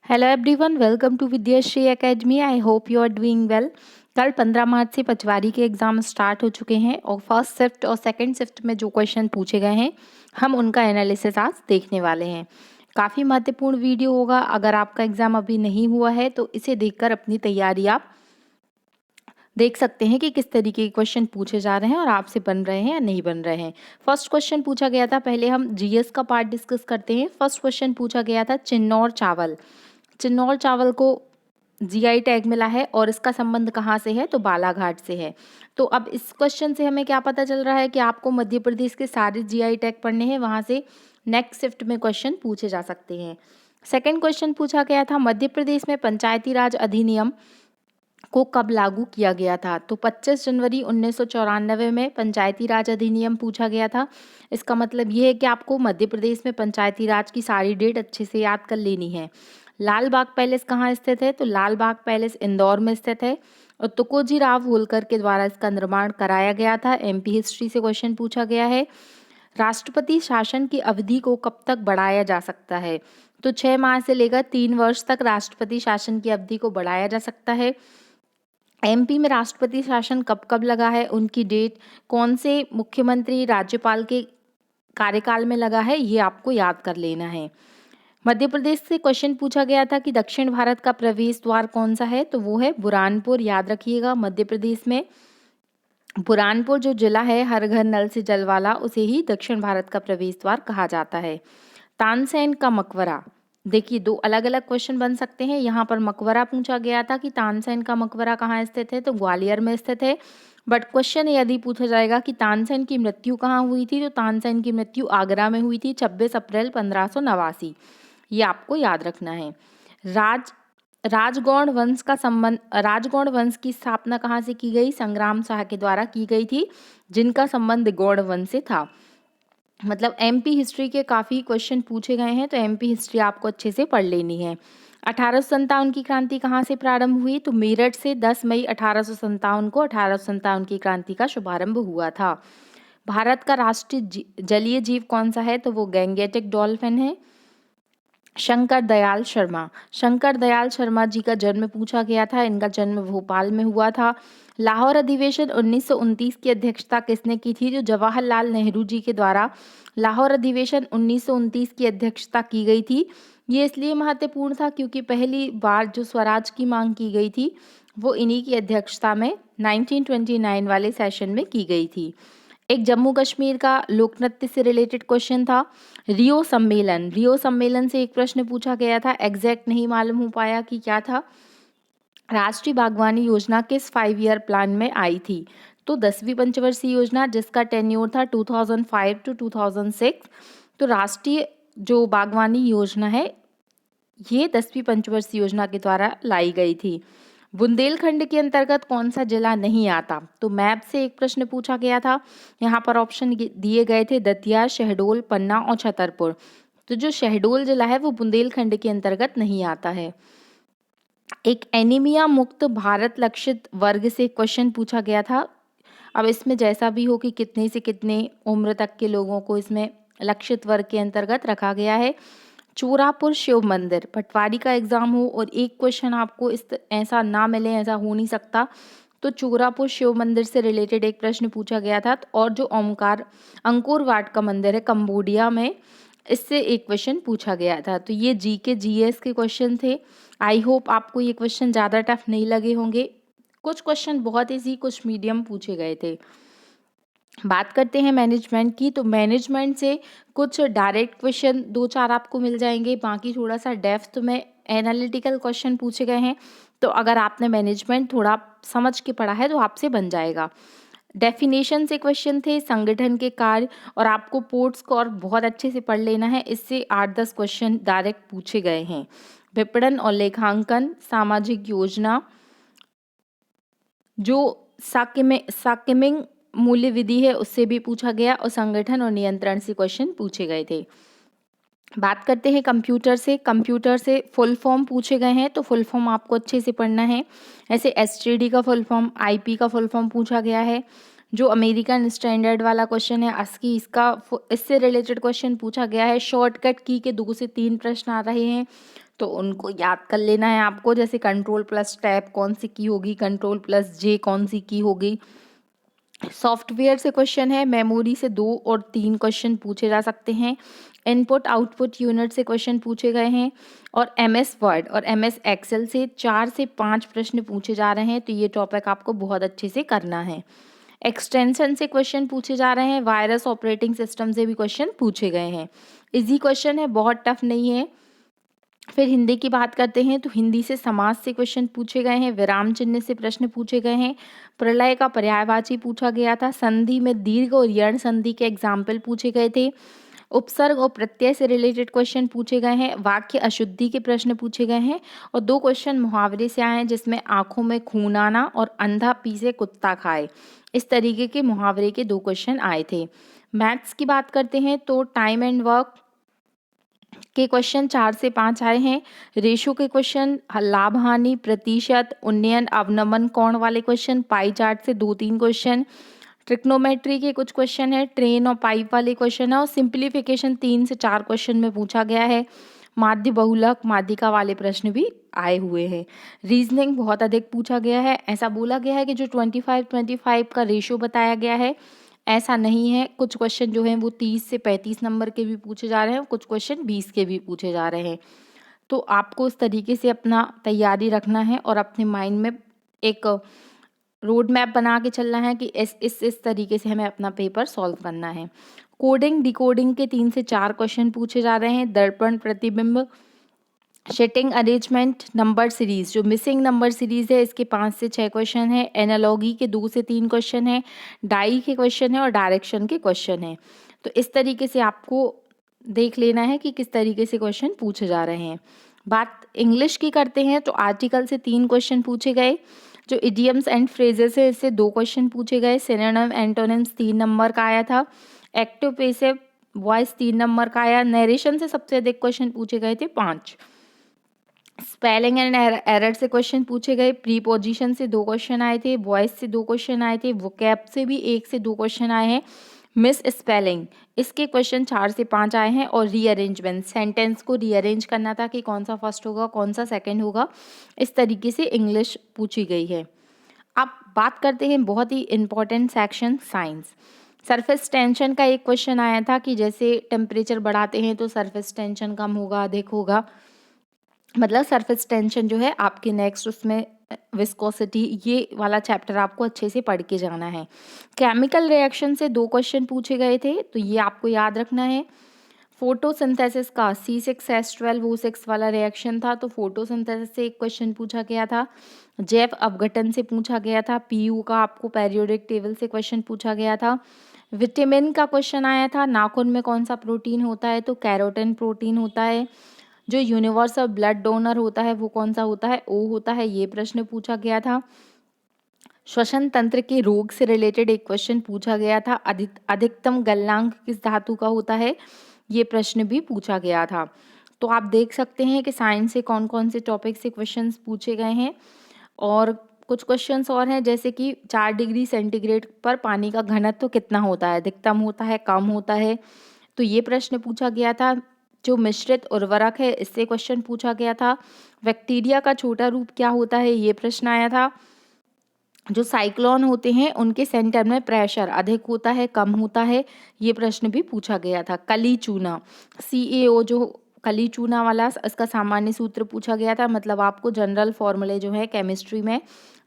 Hello everyone, welcome to Vidyashri academy. I hope you are doing well. कल 15 मार्च से पचवारी के exam start हो चुके हैं और फर्स्ट शिफ्ट और सेकंड शिफ्ट में जो क्वेश्चन पूछे गए हैं हम उनका एनालिसिस आज देखने वाले हैं। काफ़ी महत्वपूर्ण वीडियो होगा। अगर आपका एग्ज़ाम अभी नहीं हुआ है तो इसे देखकर अपनी तैयारी आप देख सकते हैं कि किस तरीके के क्वेश्चन पूछे जा रहे हैं और आपसे बन रहे हैं या नहीं बन रहे हैं। फर्स्ट क्वेश्चन पूछा गया था, पहले हम जीएस का पार्ट डिस्कस करते हैं। फर्स्ट क्वेश्चन पूछा गया था चिन्नौर चावल। चिन्नौर चावल को जीआई टैग मिला है और इसका संबंध कहाँ से है, तो बालाघाट से है। तो अब इस क्वेश्चन से हमें क्या पता चल रहा है कि आपको मध्य प्रदेश के सारे जीआई टैग पढ़ने हैं, वहाँ से नेक्स्ट शिफ्ट में क्वेश्चन पूछे जा सकते हैं। सेकंड क्वेश्चन पूछा गया था मध्य प्रदेश में पंचायती राज अधिनियम को कब लागू किया गया था, तो 25 जनवरी 1994 में पंचायती राज अधिनियम पूछा गया था। इसका मतलब ये है कि आपको मध्य प्रदेश में पंचायती राज की सारी डेट अच्छे से याद कर लेनी है। लाल बाग पैलेस कहाँ स्थित है, तो लाल बाग पैलेस इंदौर में स्थित है और तुकोजी राव होलकर के द्वारा इसका निर्माण कराया गया था। एमपी हिस्ट्री से क्वेश्चन पूछा गया है। राष्ट्रपति शासन की अवधि को कब तक बढ़ाया जा सकता है, तो 6 माह से लेकर 3 वर्ष तक राष्ट्रपति शासन की अवधि को बढ़ाया जा सकता है। एमपी में राष्ट्रपति शासन कब कब लगा है, उनकी डेट, कौन से मुख्यमंत्री राज्यपाल के कार्यकाल में लगा है, ये आपको याद कर लेना है। मध्य प्रदेश से क्वेश्चन पूछा गया था कि दक्षिण भारत का प्रवेश द्वार कौन सा है, तो वो है बुरहानपुर। याद रखिएगा, मध्य प्रदेश में बुरहानपुर जो जिला है हर घर नल से जल वाला, उसे ही दक्षिण भारत का प्रवेश द्वार कहा जाता है। तानसेन का मकबरा, देखिए दो अलग अलग क्वेश्चन बन सकते हैं। यहाँ पर मकबरा पूछा गया था कि तानसेन का मकबरा कहाँ स्थित है, तो ग्वालियर में स्थित है। बट क्वेश्चन यदि पूछा जाएगा कि तानसेन की मृत्यु कहाँ हुई थी, तो तानसेन की मृत्यु आगरा में हुई थी 26 अप्रैल 1589। ये आपको याद रखना है। राजगौड़ वंश का संबंध, राजगौड़ वंश की स्थापना कहाँ से की गई, संग्राम शाह के द्वारा की गई थी, जिनका संबंध गौड़ वंश से था। मतलब एमपी हिस्ट्री के काफ़ी क्वेश्चन पूछे गए हैं, तो एमपी हिस्ट्री आपको अच्छे से पढ़ लेनी है। 1857 की क्रांति कहाँ से प्रारंभ हुई, तो मेरठ से 10 मई 1857 को 1857 की क्रांति का शुभारंभ हुआ था। भारत का राष्ट्रीय जलीय जीव कौन सा है, तो वो गैंगेटिक डॉल्फिन है। शंकर दयाल शर्मा, शंकर दयाल शर्मा जी का जन्म पूछा गया था। इनका जन्म भोपाल में हुआ था। लाहौर अधिवेशन 1929 की अध्यक्षता किसने की थी, जो जवाहरलाल नेहरू जी के द्वारा लाहौर अधिवेशन 1929 की अध्यक्षता की गई थी। ये इसलिए महत्वपूर्ण था क्योंकि पहली बार जो स्वराज की मांग की गई थी वो इन्हीं की अध्यक्षता में 1929 वाले सेशन में की गई थी। एक जम्मू कश्मीर का लोक नृत्य से रिलेटेड क्वेश्चन था। रियो सम्मेलन, रियो सम्मेलन से एक प्रश्न पूछा गया था, एग्जैक्ट नहीं मालूम हो पाया कि क्या था। राष्ट्रीय बागवानी योजना किस 5 ईयर प्लान में आई थी, तो 10वीं पंचवर्षीय योजना, जिसका टेन्योर था 2005 टू 2006। तो राष्ट्रीय जो बागवानी योजना है ये 10वीं पंचवर्षीय योजना के द्वारा लाई गई थी। बुंदेलखंड के अंतर्गत कौन सा जिला नहीं आता, तो मैप से एक प्रश्न पूछा गया था। यहाँ पर ऑप्शन दिए गए थे दतिया, शहडोल, पन्ना और छतरपुर। तो जो शहडोल जिला है वो बुंदेलखंड के अंतर्गत नहीं आता है। एक एनीमिया मुक्त भारत लक्षित वर्ग से क्वेश्चन पूछा गया था। अब इसमें जैसा भी हो कि कितने से कितने उम्र तक के लोगों को इसमें लक्षित वर्ग के अंतर्गत रखा गया है। चोरापुर शिव मंदिर, पटवारी का एग्जाम हो और एक क्वेश्चन आपको इस ऐसा ना मिले, ऐसा हो नहीं सकता। तो चोरापुर शिव मंदिर से रिलेटेड एक प्रश्न पूछा गया था। और जो ओमकार अंकोर वाट का मंदिर है कंबोडिया में, इससे एक क्वेश्चन पूछा गया था। तो ये जीके जीएस के क्वेश्चन थे। आई होप आपको ये क्वेश्चन ज़्यादा टफ नहीं लगे होंगे। कुछ क्वेश्चन बहुत इजी, कुछ मीडियम पूछे गए थे। बात करते हैं मैनेजमेंट की, तो मैनेजमेंट से कुछ डायरेक्ट क्वेश्चन 2-4 आपको मिल जाएंगे, बाकी थोड़ा सा डेप्थ में एनालिटिकल क्वेश्चन पूछे गए हैं। तो अगर आपने मैनेजमेंट थोड़ा समझ के पढ़ा है तो आपसे बन जाएगा। डेफिनेशन से क्वेश्चन थे, संगठन के कार्य, और आपको पोर्ट स्कोर बहुत अच्छे से पढ़ लेना है, इससे 8-10 क्वेश्चन डायरेक्ट पूछे गए हैं। विपणन और लेखांकन, सामाजिक योजना, जो साकिमिंग मूल्य विधि है उससे भी पूछा गया, और संगठन और नियंत्रण से क्वेश्चन पूछे गए थे। बात करते हैं कंप्यूटर से, कंप्यूटर से फुल फॉर्म पूछे गए हैं, तो फुल फॉर्म आपको अच्छे से पढ़ना है। ऐसे एसटीडी का फुल फॉर्म, आईपी का फुल फॉर्म पूछा गया है। जो अमेरिकन स्टैंडर्ड वाला क्वेश्चन है ASCII, इससे रिलेटेड क्वेश्चन पूछा गया है। शॉर्टकट की के 2 से 3 प्रश्न आ रहे हैं, तो उनको याद कर लेना है आपको। जैसे कंट्रोल प्लस टैब कौन सी की होगी, कंट्रोल प्लस जे कौन सी की होगी। सॉफ्टवेयर से क्वेश्चन है, मेमोरी से 2 और 3 क्वेश्चन पूछे जा सकते हैं। इनपुट आउटपुट यूनिट से क्वेश्चन पूछे गए हैं, और MS वर्ड और MS एक्सेल से 4 से 5 प्रश्न पूछे जा रहे हैं। तो ये टॉपिक आपको बहुत अच्छे से करना है। एक्सटेंशन से क्वेश्चन पूछे जा रहे हैं, वायरस ऑपरेटिंग सिस्टम से भी क्वेश्चन पूछे गए हैं। इजी क्वेश्चन है, बहुत टफ नहीं है। फिर हिंदी की बात करते हैं, तो हिंदी से समास से क्वेश्चन पूछे गए हैं, विराम चिन्ह से प्रश्न पूछे गए हैं, प्रलय का पर्यायवाची पूछा गया था, संधि में दीर्घ और यण संधि के एग्जाम्पल पूछे गए थे, उपसर्ग और प्रत्यय से रिलेटेड क्वेश्चन पूछे गए हैं, वाक्य अशुद्धि के प्रश्न पूछे गए हैं, और 2 क्वेश्चन मुहावरे से आए हैं, जिसमें आंखों में खून आना और अंधा पीसे कुत्ता खाए, इस तरीके के मुहावरे के 2 क्वेश्चन आए थे। मैथ्स की बात करते हैं, तो टाइम एंड वर्क के क्वेश्चन 4 से 5 आए हैं। रेशो के क्वेश्चन, लाभ हानि, प्रतिशत, उन्नयन अवनमन कोण वाले क्वेश्चन, पाई चार्ट से 2-3 क्वेश्चन, ट्रिग्नोमेट्री के कुछ क्वेश्चन है, ट्रेन और पाइप वाले क्वेश्चन है, और सिंप्लीफिकेशन 3 से 4 क्वेश्चन में पूछा गया है। माध्य बहुलक माध्यिका वाले प्रश्न भी आए हुए हैं। रीजनिंग बहुत अधिक पूछा गया है। ऐसा बोला गया है कि जो 25-25 का रेशो बताया गया है, ऐसा नहीं है। कुछ क्वेश्चन जो हैं वो 30 से 35 नंबर के भी पूछे जा रहे हैं, कुछ क्वेश्चन 20 के भी पूछे जा रहे हैं। तो आपको उस तरीके से अपना तैयारी रखना है और अपने माइंड में एक रोड मैप बना के चलना है कि इस तरीके से हमें अपना पेपर सॉल्व करना है। कोडिंग डिकोडिंग के 3 से 4 क्वेश्चन पूछे जा रहे हैं। दर्पण प्रतिबिंब, सेटिंग अरेंजमेंट, नंबर सीरीज, जो मिसिंग नंबर सीरीज है इसके 5 से 6 क्वेश्चन है। एनालॉगी के 2 से 3 क्वेश्चन है, डाई के क्वेश्चन है और डायरेक्शन के क्वेश्चन है। तो इस तरीके से आपको देख लेना है कि किस तरीके से क्वेश्चन पूछे जा रहे हैं। बात इंग्लिश की करते हैं, तो आर्टिकल से 3 क्वेश्चन पूछे गए। जो इडियम्स एंड फ्रेजेस है इससे 2 क्वेश्चन पूछे गए। सिनोनिम एंटोनिम्स 3 नंबर का आया था। एक्टिव पैसिव वॉइस 3 नंबर का आया। नरेशन से सबसे अधिक क्वेश्चन पूछे गए थे 5। स्पेलिंग एंड एरर से क्वेश्चन पूछे गए। प्रीपोजिशन से 2 क्वेश्चन आए थे, वॉइस से 2 क्वेश्चन आए थे, वोकैब से भी 1 से 2 क्वेश्चन आए हैं। मिस स्पेलिंग इसके क्वेश्चन 4 से 5 आए हैं। और रीअरेंजमेंट, सेंटेंस को रीअरेंज करना था कि कौन सा फर्स्ट होगा कौन सा सेकंड होगा, इस तरीके से इंग्लिश पूछी गई है। अब बात करते हैं बहुत ही important section science. Surface tension का एक क्वेश्चन आया था कि जैसे टेम्परेचर बढ़ाते हैं तो सरफेस टेंशन कम होगा अधिक होगा, मतलब सरफेस टेंशन जो है आपके नेक्स्ट उसमें विस्कोसिटी, ये वाला चैप्टर आपको अच्छे से पढ़ के जाना है। केमिकल रिएक्शन से 2 क्वेश्चन पूछे गए थे, तो ये आपको याद रखना है। फोटोसिंथेसिस का C6H12O6 वाला रिएक्शन था, तो फोटोसिंथेसिस से एक क्वेश्चन पूछा गया था। जैव अपघटन से पूछा गया था। PU का आपको पेरियोडिक टेबल से क्वेश्चन पूछा गया था। विटामिन का क्वेश्चन आया था। नाखून में कौन सा प्रोटीन होता है, तो कैरोटिन प्रोटीन होता है। जो यूनिवर्सल ब्लड डोनर होता है वो कौन सा होता है, O होता है, ये प्रश्न पूछा गया था। श्वसन तंत्र के रोग से रिलेटेड एक क्वेश्चन पूछा गया था। अधिकतम गलनांक किस धातु का होता है, ये प्रश्न भी पूछा गया था। तो आप देख सकते हैं कि साइंस से कौन कौन से टॉपिक से क्वेश्चंस पूछे गए हैं। और कुछ क्वेश्चंस और हैं, जैसे कि 4 डिग्री सेंटीग्रेड पर पानी का घनत्व कितना होता है, अधिकतम होता है कम होता है, तो ये प्रश्न पूछा गया था। जो मिश्रित उर्वरक है इससे क्वेश्चन पूछा गया था। बैक्टीरिया का छोटा रूप क्या होता है, ये प्रश्न आया था। जो साइक्लोन होते हैं उनके सेंटर में प्रेशर अधिक होता है कम होता है, ये प्रश्न भी पूछा गया था। कली चूना CaO, जो कली चूना वाला, इसका सामान्य सूत्र पूछा गया था। मतलब आपको जनरल फॉर्मूले जो है केमिस्ट्री में,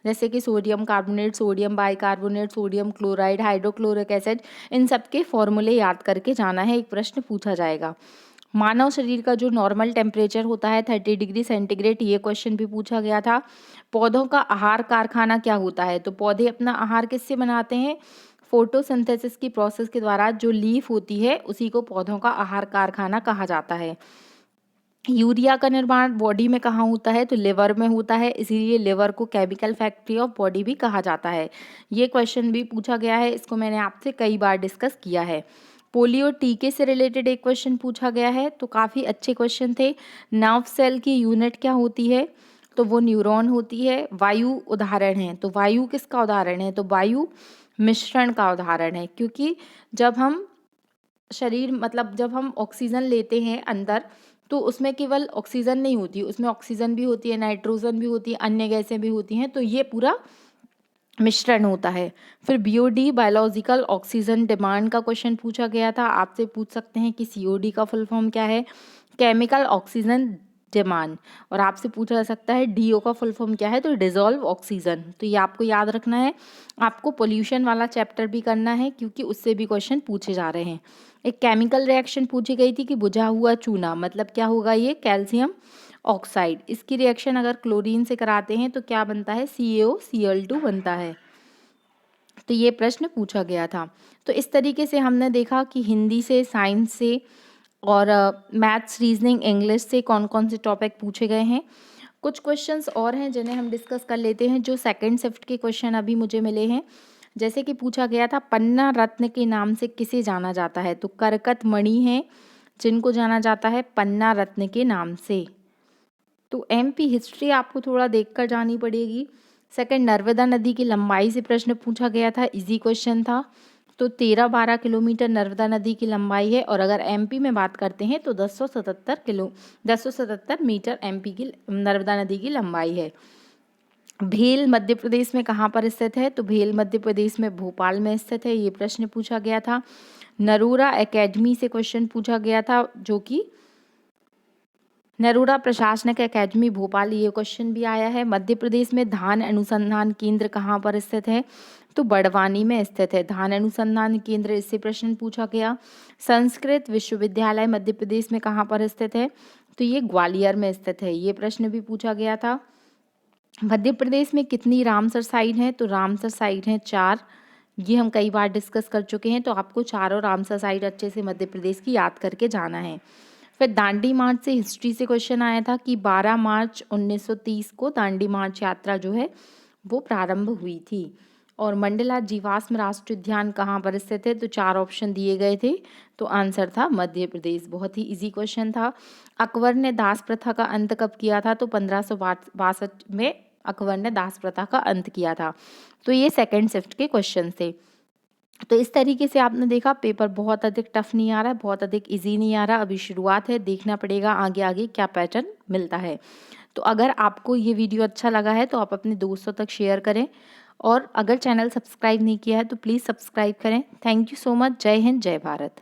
जैसे कि sodium carbonate, sodium bicarbonate, sodium chloride, hydrochloric acid, इन सब के फॉर्मूले याद करके जाना है, एक प्रश्न पूछा जाएगा। मानव शरीर का जो नॉर्मल टेम्परेचर होता है 30 डिग्री सेंटीग्रेड, ये क्वेश्चन भी पूछा गया था। पौधों का आहार कारखाना क्या होता है, तो पौधे अपना आहार किससे बनाते हैं, फोटोसिंथेसिस की प्रोसेस के द्वारा। जो लीफ होती है उसी को पौधों का आहार कारखाना कहा जाता है। यूरिया का निर्माण बॉडी में कहाँ होता है, तो लिवर में होता है, इसीलिए लिवर को केमिकल फैक्ट्री ऑफ बॉडी भी कहा जाता है। ये क्वेश्चन भी पूछा गया है, इसको मैंने आपसे कई बार डिस्कस किया है। पोलियो टीके से रिलेटेड एक क्वेश्चन पूछा गया है, तो काफ़ी अच्छे क्वेश्चन थे। नर्व सेल की यूनिट क्या होती है, तो वो न्यूरॉन होती है। वायु उदाहरण है, तो वायु किसका उदाहरण है, तो वायु मिश्रण का उदाहरण है, क्योंकि जब हम शरीर मतलब जब हम ऑक्सीजन लेते हैं अंदर, तो उसमें केवल ऑक्सीजन नहीं होती, उसमें ऑक्सीजन भी होती है, नाइट्रोजन भी होती है, अन्य गैसें भी होती हैं, तो ये पूरा मिश्रण होता है। फिर बीओडी बायोलॉजिकल ऑक्सीजन डिमांड का क्वेश्चन पूछा गया था, आपसे पूछ सकते हैं कि सीओडी का फुल फॉर्म क्या है, केमिकल ऑक्सीजन डिमांड। और आपसे पूछा जा सकता है डीओ का फुल फॉर्म क्या है, तो डिजॉल्व ऑक्सीजन। तो ये आपको याद रखना है। आपको पोल्यूशन वाला चैप्टर भी करना है, क्योंकि उससे भी क्वेश्चन पूछे जा रहे हैं। एक केमिकल रिएक्शन पूछी गई थी कि बुझा हुआ चूना, मतलब क्या होगा ये, कैल्शियम ऑक्साइड। इसकी रिएक्शन अगर क्लोरीन से कराते हैं तो क्या बनता है, CaOCl2 बनता है। तो ये प्रश्न पूछा गया था। तो इस तरीके से हमने देखा कि हिंदी से, साइंस से और मैथ्स, रीजनिंग, इंग्लिश से कौन कौन से टॉपिक पूछे गए हैं। कुछ क्वेश्चंस और हैं जिन्हें हम डिस्कस कर लेते हैं, जो सेकंड शिफ्ट के क्वेश्चन अभी मुझे मिले हैं। जैसे कि पूछा गया था पन्ना रत्न के नाम से किसे जाना जाता है, तो करकत मणि है जिनको जाना जाता है पन्ना रत्न के नाम से। तो एमपी हिस्ट्री आपको थोड़ा देखकर जानी पड़ेगी। सेकंड, नर्मदा नदी की लंबाई से प्रश्न पूछा गया था, इजी क्वेश्चन था। तो 13-12 किलोमीटर नर्मदा नदी की लंबाई है, और अगर एमपी में बात करते हैं तो 1077 मीटर एमपी की नर्मदा नदी की लंबाई है। भेल मध्य प्रदेश में कहाँ पर स्थित है, तो भेल मध्य प्रदेश में भोपाल में स्थित है, ये प्रश्न पूछा गया था। नरोरा एकेडमी से क्वेश्चन पूछा गया था, जो कि नरोरा प्रशासनिक अकेडमी भोपाल, ये क्वेश्चन भी आया है। मध्य प्रदेश में धान अनुसंधान केंद्र कहाँ पर स्थित है, तो बड़वानी में स्थित है धान अनुसंधान केंद्र, इससे प्रश्न पूछा गया। संस्कृत विश्वविद्यालय मध्य प्रदेश में कहाँ पर स्थित है, तो ये ग्वालियर में स्थित है, ये प्रश्न भी पूछा गया था। मध्य प्रदेश में कितनी रामसर साइट हैं, तो रामसर साइट हैं 4, ये हम कई बार डिस्कस कर चुके हैं, तो आपको चारों रामसर साइट अच्छे से मध्य प्रदेश की याद करके जाना है। फिर दांडी मार्च से हिस्ट्री से क्वेश्चन आया था कि 12 मार्च 1930 को दांडी मार्च यात्रा जो है वो प्रारंभ हुई थी। और मंडला जीवाश्म राष्ट्रीय उद्यान कहाँ पर स्थित है, तो 4 ऑप्शन दिए गए थे, तो आंसर था मध्य प्रदेश। बहुत ही इजी क्वेश्चन था। अकबर ने दास प्रथा का अंत कब किया था, तो 1562 में अकबर ने दास प्रथा का अंत किया था। तो ये सेकंड शिफ्ट के क्वेश्चन थे। तो इस तरीके से आपने देखा पेपर बहुत अधिक टफ नहीं आ रहा है, बहुत अधिक इजी नहीं आ रहा, अभी शुरुआत है, देखना पड़ेगा आगे आगे क्या पैटर्न मिलता है। तो अगर आपको ये वीडियो अच्छा लगा है तो आप अपने दोस्तों तक शेयर करें, और अगर चैनल सब्सक्राइब नहीं किया है तो प्लीज़ सब्सक्राइब करें। Thank you so much. जय हिंद, जय भारत।